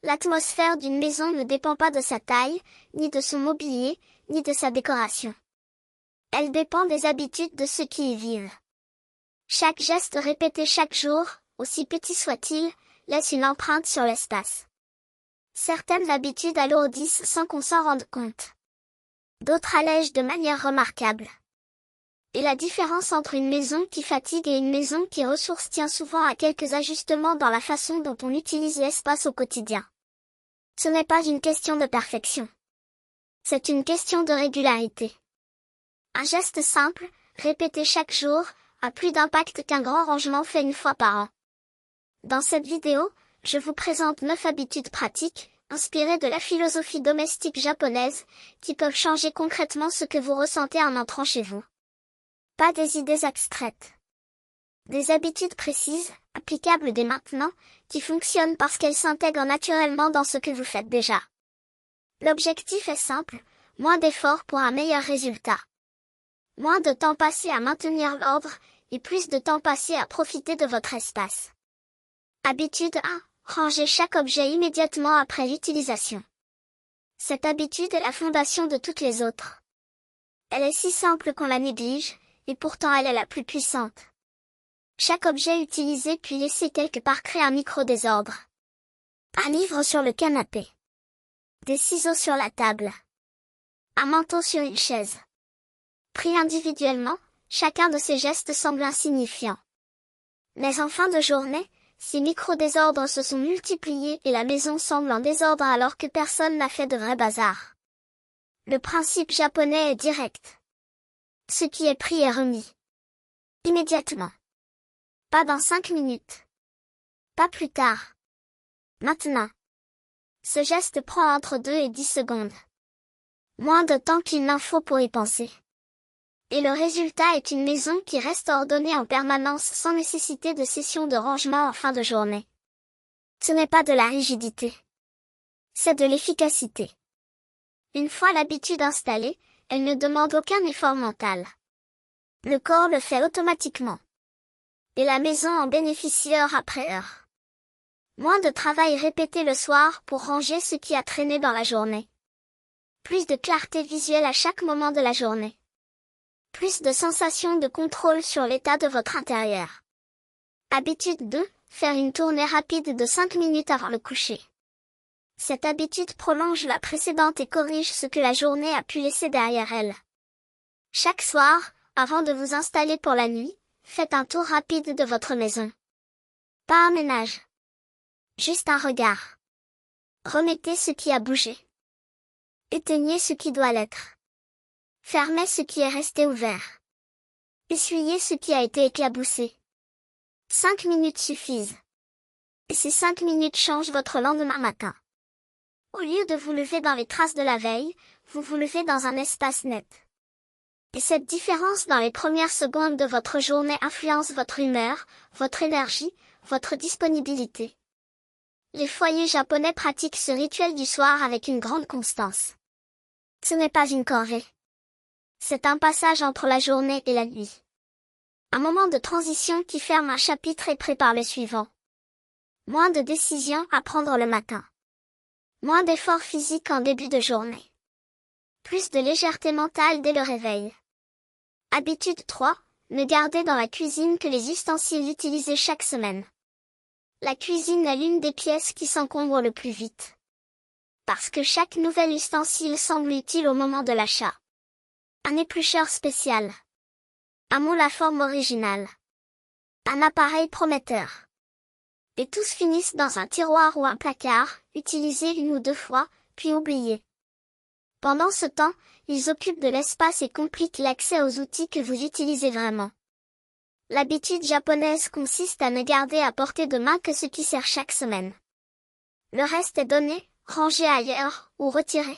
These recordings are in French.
L'atmosphère d'une maison ne dépend pas de sa taille, ni de son mobilier, ni de sa décoration. Elle dépend des habitudes de ceux qui y vivent. Chaque geste répété chaque jour, aussi petit soit-il, laisse une empreinte sur l'espace. Certaines habitudes alourdissent sans qu'on s'en rende compte. D'autres allègent de manière remarquable. Et la différence entre une maison qui fatigue et une maison qui ressource tient souvent à quelques ajustements dans la façon dont on utilise l'espace au quotidien. Ce n'est pas une question de perfection. C'est une question de régularité. Un geste simple, répété chaque jour, a plus d'impact qu'un grand rangement fait une fois par an. Dans cette vidéo, je vous présente 9 habitudes pratiques, inspirées de la philosophie domestique japonaise, qui peuvent changer concrètement ce que vous ressentez en entrant chez vous. Pas des idées abstraites. Des habitudes précises, applicables dès maintenant, qui fonctionnent parce qu'elles s'intègrent naturellement dans ce que vous faites déjà. L'objectif est simple, moins d'efforts pour un meilleur résultat. Moins de temps passé à maintenir l'ordre, et plus de temps passé à profiter de votre espace. Habitude 1. Rangez chaque objet immédiatement après l'utilisation. Cette habitude est la fondation de toutes les autres. Elle est si simple qu'on la néglige, et pourtant elle est la plus puissante. Chaque objet utilisé puis laissé quelque part crée un micro-désordre. Un livre sur le canapé. Des ciseaux sur la table. Un manteau sur une chaise. Pris individuellement, chacun de ces gestes semble insignifiant. Mais en fin de journée, ces micro-désordres se sont multipliés et la maison semble en désordre alors que personne n'a fait de vrai bazar. Le principe japonais est direct. Ce qui est pris est remis. Immédiatement. Pas dans 5 minutes. Pas plus tard. Maintenant. Ce geste prend entre 2 et 10 secondes. Moins de temps qu'il n'en faut pour y penser. Et le résultat est une maison qui reste ordonnée en permanence sans nécessité de session de rangement en fin de journée. Ce n'est pas de la rigidité. C'est de l'efficacité. Une fois l'habitude installée, elle ne demande aucun effort mental. Le corps le fait automatiquement. Et la maison en bénéficie heure après heure. Moins de travail répété le soir pour ranger ce qui a traîné dans la journée. Plus de clarté visuelle à chaque moment de la journée. Plus de sensation de contrôle sur l'état de votre intérieur. Habitude 2. Faire une tournée rapide de 5 minutes avant le coucher. Cette habitude prolonge la précédente et corrige ce que la journée a pu laisser derrière elle. Chaque soir, avant de vous installer pour la nuit, faites un tour rapide de votre maison. Pas un ménage. Juste un regard. Remettez ce qui a bougé. Éteignez ce qui doit l'être. Fermez ce qui est resté ouvert. Essuyez ce qui a été éclaboussé. 5 minutes suffisent. Et ces 5 minutes changent votre lendemain matin. Au lieu de vous lever dans les traces de la veille, vous vous levez dans un espace net. Et cette différence dans les premières secondes de votre journée influence votre humeur, votre énergie, votre disponibilité. Les foyers japonais pratiquent ce rituel du soir avec une grande constance. Ce n'est pas une corvée. C'est un passage entre la journée et la nuit. Un moment de transition qui ferme un chapitre et prépare le suivant. Moins de décisions à prendre le matin. Moins d'efforts physiques en début de journée. Plus de légèreté mentale dès le réveil. Habitude 3. Ne gardez dans la cuisine que les ustensiles utilisés chaque semaine. La cuisine est l'une des pièces qui s'encombre le plus vite. Parce que chaque nouvel ustensile semble utile au moment de l'achat. Un éplucheur spécial. Un moule à forme originale. Un appareil prometteur. Et tous finissent dans un tiroir ou un placard, utilisés 1 ou 2 fois, puis oubliés. Pendant ce temps, ils occupent de l'espace et compliquent l'accès aux outils que vous utilisez vraiment. L'habitude japonaise consiste à ne garder à portée de main que ce qui sert chaque semaine. Le reste est donné, rangé ailleurs, ou retiré.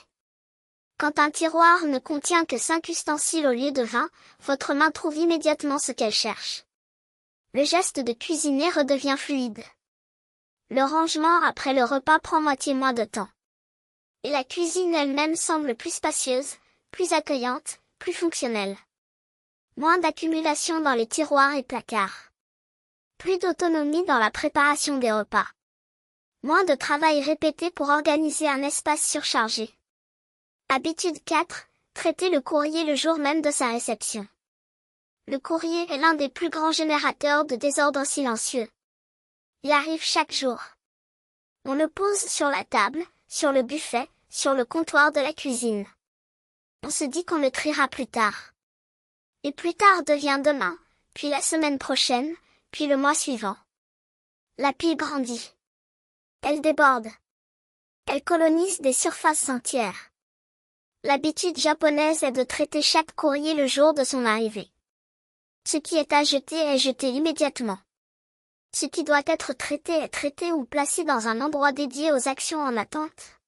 Quand un tiroir ne contient que 5 ustensiles au lieu de 20, votre main trouve immédiatement ce qu'elle cherche. Le geste de cuisiner redevient fluide. Le rangement après le repas prend moitié moins de temps. Et la cuisine elle-même semble plus spacieuse, plus accueillante, plus fonctionnelle. Moins d'accumulation dans les tiroirs et placards. Plus d'autonomie dans la préparation des repas. Moins de travail répété pour organiser un espace surchargé. Habitude 4. Traiter le courrier le jour même de sa réception. Le courrier est l'un des plus grands générateurs de désordre silencieux. Il arrive chaque jour. On le pose sur la table, sur le buffet, sur le comptoir de la cuisine. On se dit qu'on le triera plus tard. Et plus tard devient demain, puis la semaine prochaine, puis le mois suivant. La pile grandit. Elle déborde. Elle colonise des surfaces entières. L'habitude japonaise est de traiter chaque courrier le jour de son arrivée. Ce qui est jeté est jeté immédiatement. Ce qui doit être traité est traité ou placé dans un endroit dédié aux actions en attente.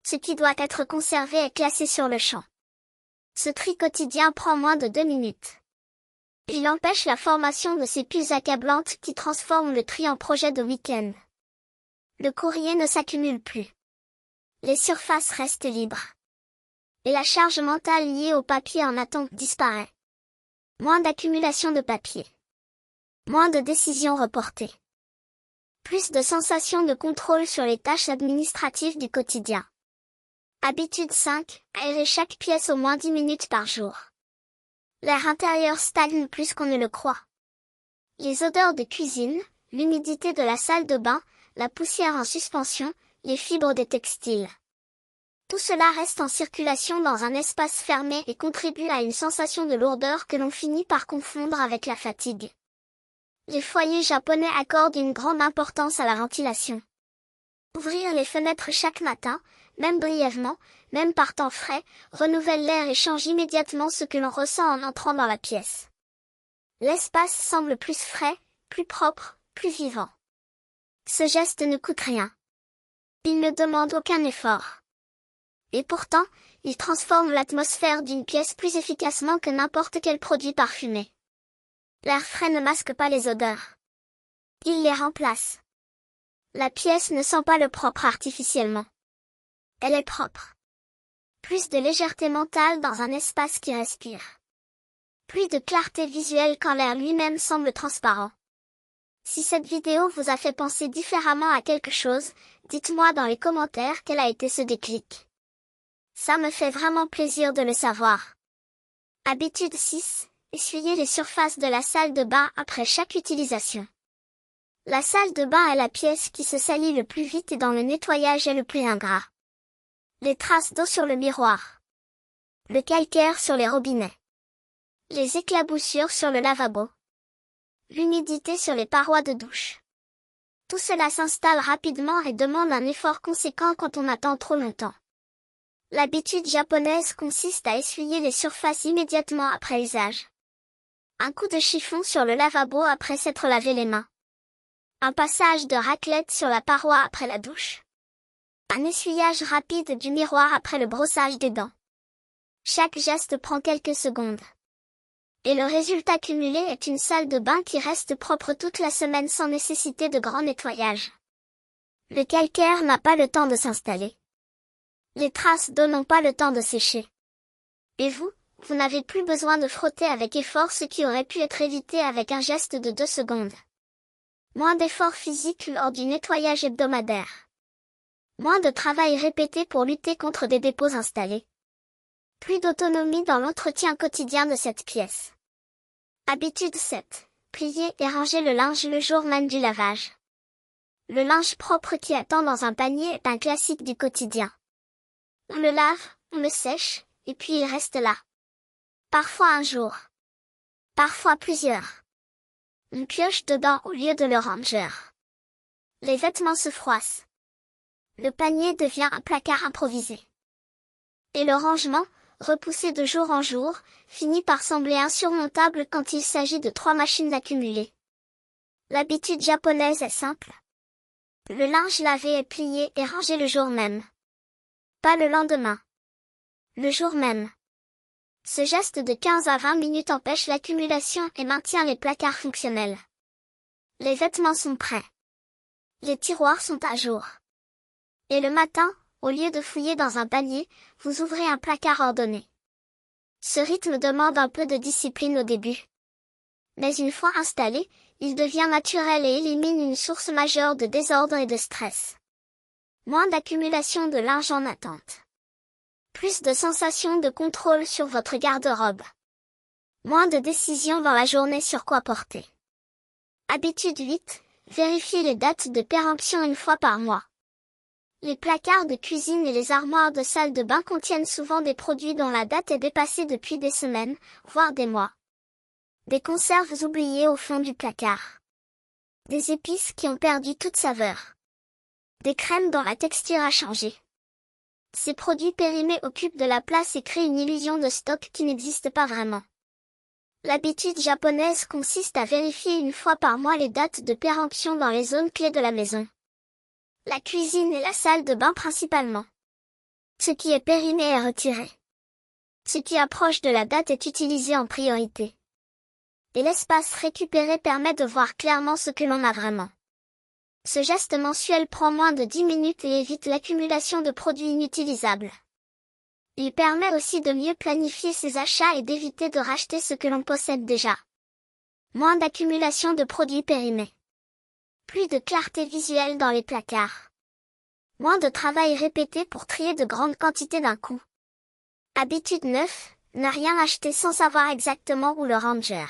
Ce qui doit être conservé est classé sur le champ. Ce tri quotidien prend moins de 2 minutes. Il empêche la formation de ces piles accablantes qui transforment le tri en projet de week-end. Le courrier ne s'accumule plus. Les surfaces restent libres. Et la charge mentale liée au papier en attente disparaît. Moins d'accumulation de papier. Moins de décisions reportées. Plus de sensation de contrôle sur les tâches administratives du quotidien. Habitude 5. Aérer chaque pièce au moins 10 minutes par jour. L'air intérieur stagne plus qu'on ne le croit. Les odeurs de cuisine, l'humidité de la salle de bain, la poussière en suspension, les fibres des textiles. Tout cela reste en circulation dans un espace fermé et contribue à une sensation de lourdeur que l'on finit par confondre avec la fatigue. Les foyers japonais accordent une grande importance à la ventilation. Ouvrir les fenêtres chaque matin, même brièvement, même par temps frais, renouvelle l'air et change immédiatement ce que l'on ressent en entrant dans la pièce. L'espace semble plus frais, plus propre, plus vivant. Ce geste ne coûte rien. Il ne demande aucun effort. Et pourtant, il transforme l'atmosphère d'une pièce plus efficacement que n'importe quel produit parfumé. L'air frais ne masque pas les odeurs. Il les remplace. La pièce ne sent pas le propre artificiellement. Elle est propre. Plus de légèreté mentale dans un espace qui respire. Plus de clarté visuelle quand l'air lui-même semble transparent. Si cette vidéo vous a fait penser différemment à quelque chose, dites-moi dans les commentaires quel a été ce déclic. Ça me fait vraiment plaisir de le savoir. Habitude 6. Essuyez les surfaces de la salle de bain après chaque utilisation. La salle de bain est la pièce qui se salit le plus vite et dont le nettoyage est le plus ingrat. Les traces d'eau sur le miroir. Le calcaire sur les robinets. Les éclaboussures sur le lavabo. L'humidité sur les parois de douche. Tout cela s'installe rapidement et demande un effort conséquent quand on attend trop longtemps. L'habitude japonaise consiste à essuyer les surfaces immédiatement après usage. Un coup de chiffon sur le lavabo après s'être lavé les mains. Un passage de raclette sur la paroi après la douche. Un essuyage rapide du miroir après le brossage des dents. Chaque geste prend quelques secondes. Et le résultat cumulé est une salle de bain qui reste propre toute la semaine sans nécessité de grand nettoyage. Le calcaire n'a pas le temps de s'installer. Les traces d'eau n'ont pas le temps de sécher. Et vous n'avez plus besoin de frotter avec effort ce qui aurait pu être évité avec un geste de 2 secondes. Moins d'efforts physiques lors du nettoyage hebdomadaire. Moins de travail répété pour lutter contre des dépôts installés. Plus d'autonomie dans l'entretien quotidien de cette pièce. Habitude 7. Plier et ranger le linge le jour même du lavage. Le linge propre qui attend dans un panier est un classique du quotidien. On le lave, on le sèche, et puis il reste là. Parfois un jour. Parfois plusieurs. On pioche dedans au lieu de le ranger. Les vêtements se froissent. Le panier devient un placard improvisé. Et le rangement, repoussé de jour en jour, finit par sembler insurmontable quand il s'agit de 3 machines accumulées. L'habitude japonaise est simple. Le linge lavé est plié et rangé le jour même. Pas le lendemain. Le jour même. Ce geste de 15 à 20 minutes empêche l'accumulation et maintient les placards fonctionnels. Les vêtements sont prêts. Les tiroirs sont à jour. Et le matin, au lieu de fouiller dans un panier, vous ouvrez un placard ordonné. Ce rythme demande un peu de discipline au début. Mais une fois installé, il devient naturel et élimine une source majeure de désordre et de stress. Moins d'accumulation de linge en attente. Plus de sensation de contrôle sur votre garde-robe. Moins de décisions dans la journée sur quoi porter. Habitude 8. Vérifiez les dates de péremption une fois par mois. Les placards de cuisine et les armoires de salle de bain contiennent souvent des produits dont la date est dépassée depuis des semaines, voire des mois. Des conserves oubliées au fond du placard. Des épices qui ont perdu toute saveur. Des crèmes dont la texture a changé. Ces produits périmés occupent de la place et créent une illusion de stock qui n'existe pas vraiment. L'habitude japonaise consiste à vérifier une fois par mois les dates de péremption dans les zones clés de la maison. La cuisine et la salle de bain principalement. Ce qui est périmé est retiré. Ce qui approche de la date est utilisé en priorité. Et l'espace récupéré permet de voir clairement ce que l'on a vraiment. Ce geste mensuel prend moins de 10 minutes et évite l'accumulation de produits inutilisables. Il permet aussi de mieux planifier ses achats et d'éviter de racheter ce que l'on possède déjà. Moins d'accumulation de produits périmés. Plus de clarté visuelle dans les placards. Moins de travail répété pour trier de grandes quantités d'un coup. Habitude 9. Ne rien acheter sans savoir exactement où le ranger.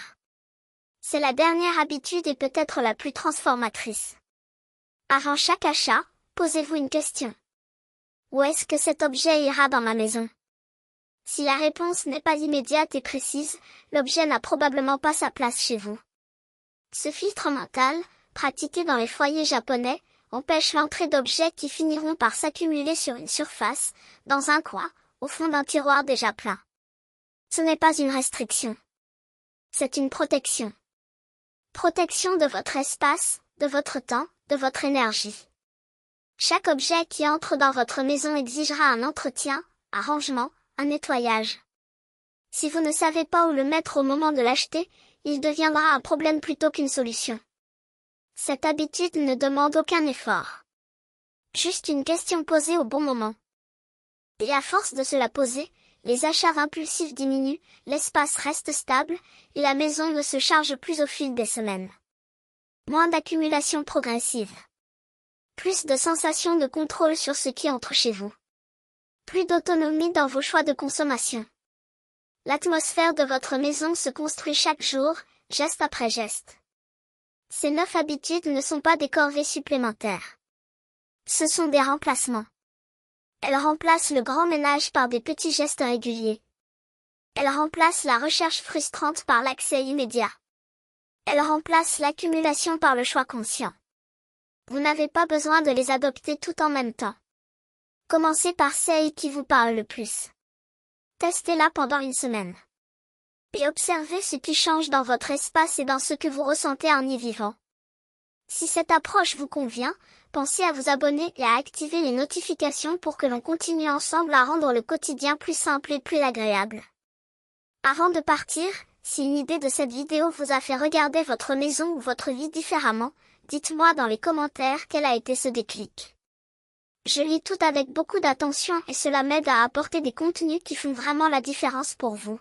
C'est la dernière habitude et peut-être la plus transformatrice. Avant chaque achat, posez-vous une question. Où est-ce que cet objet ira dans ma maison? Si la réponse n'est pas immédiate et précise, l'objet n'a probablement pas sa place chez vous. Ce filtre mental, pratiqué dans les foyers japonais, empêche l'entrée d'objets qui finiront par s'accumuler sur une surface, dans un coin, au fond d'un tiroir déjà plein. Ce n'est pas une restriction. C'est une protection. Protection de votre espace, de votre temps, de votre énergie. Chaque objet qui entre dans votre maison exigera un entretien, un rangement, un nettoyage. Si vous ne savez pas où le mettre au moment de l'acheter, il deviendra un problème plutôt qu'une solution. Cette habitude ne demande aucun effort. Juste une question posée au bon moment. Et à force de se la poser, les achats impulsifs diminuent, l'espace reste stable, et la maison ne se charge plus au fil des semaines. Moins d'accumulation progressive. Plus de sensation de contrôle sur ce qui entre chez vous. Plus d'autonomie dans vos choix de consommation. L'atmosphère de votre maison se construit chaque jour, geste après geste. Ces 9 habitudes ne sont pas des corvées supplémentaires. Ce sont des remplacements. Elles remplacent le grand ménage par des petits gestes réguliers. Elles remplacent la recherche frustrante par l'accès immédiat. Elles remplacent l'accumulation par le choix conscient. Vous n'avez pas besoin de les adopter tout en même temps. Commencez par celle qui vous parle le plus. Testez-la pendant une semaine. Et observez ce qui change dans votre espace et dans ce que vous ressentez en y vivant. Si cette approche vous convient, pensez à vous abonner et à activer les notifications pour que l'on continue ensemble à rendre le quotidien plus simple et plus agréable. Avant de partir, si une idée de cette vidéo vous a fait regarder votre maison ou votre vie différemment, dites-moi dans les commentaires quel a été ce déclic. Je lis tout avec beaucoup d'attention et cela m'aide à apporter des contenus qui font vraiment la différence pour vous.